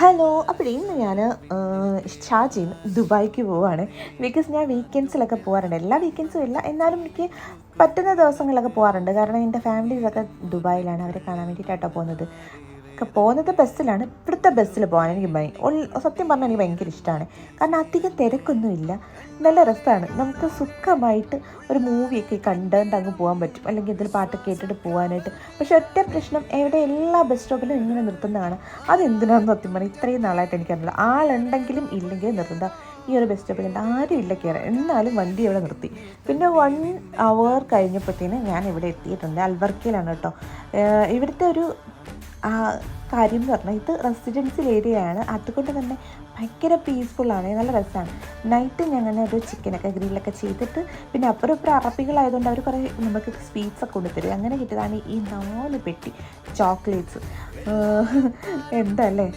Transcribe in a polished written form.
Hello. അപ്പോൾ ഇന്ന് ഞാൻ ഷാർജയിൽ നിന്ന് ദുബായ്ക്ക് പോവുകയാണ്. ബിക്കോസ് ഞാൻ വീക്കെൻഡ്സിലൊക്കെ പോകാറുണ്ട്. എല്ലാ വീക്കെൻഡ്സും ഇല്ല, എന്നാലും എനിക്ക് പറ്റുന്ന ദിവസങ്ങളിലൊക്കെ പോകാറുണ്ട്. കാരണം എൻ്റെ ഫാമിലീസൊക്കെ ദുബായിലാണ്, അവരെ കാണാൻ വേണ്ടിയിട്ടാട്ടോ പോകുന്നത് ബസ്സിലാണ്. ഇവിടുത്തെ ബസ്സിൽ പോകാൻ എനിക്ക് സത്യം പറഞ്ഞാൽ എനിക്ക് ഭയങ്കര ഇഷ്ടമാണ്. കാരണം അധികം തിരക്കൊന്നുമില്ല, നല്ല രസമാണ്. നമുക്ക് സുഖമായിട്ട് ഒരു മൂവിയൊക്കെ കണ്ടുകൊണ്ട് അങ്ങ് പോകാൻ പറ്റും, അല്ലെങ്കിൽ ഇതിൽ പാട്ടൊക്കെ കേട്ടിട്ട് പോകാനായിട്ട്. പക്ഷേ ഒറ്റ പ്രശ്നം, എവിടെ എല്ലാ ബസ് സ്റ്റോപ്പിലും ഇങ്ങനെ നിർത്തുന്നതാണ്. അതെന്തിനാണെന്ന് സത്യം പറഞ്ഞാൽ ഇത്രയും നാളായിട്ട് എനിക്കറിയില്ല. ആളുണ്ടെങ്കിലും ഇല്ലെങ്കിലും നിർത്തുന്ന ഈ ഒരു ബസ് സ്റ്റോപ്പിൽ ആരും ഇല്ല കയറാൻ, എന്നാലും വണ്ടി ഇവിടെ നിർത്തി. പിന്നെ 1 hour കഴിഞ്ഞപ്പോഴത്തേന് ഞാൻ ഇവിടെ എത്തിയിട്ടുണ്ട്. അൽബർക്കയിലാണ് കേട്ടോ. ഇവിടുത്തെ ഒരു കാര്യം എന്ന് പറഞ്ഞാൽ ഇത് റെസിഡൻഷ്യൽ ഏരിയയാണ്, അതുകൊണ്ട് തന്നെ ഭയങ്കര പീസ്ഫുള്ളാണ്, നല്ല രസമാണ്. നൈറ്റ് ഞങ്ങൾ ഒരു ചിക്കനൊക്കെ ഗ്രില്ലൊക്കെ ചെയ്തിട്ട്, പിന്നെ അപ്പുറം അറബികളായതുകൊണ്ട് അവർ കുറേ നമുക്ക് സ്വീറ്റ്സൊക്കെ കൊണ്ടുതരും. അങ്ങനെ കിട്ടിയതാണ് ഈ 4 പെട്ടി ചോക്ലേറ്റ്സ്. എന്താ അല്ലേ.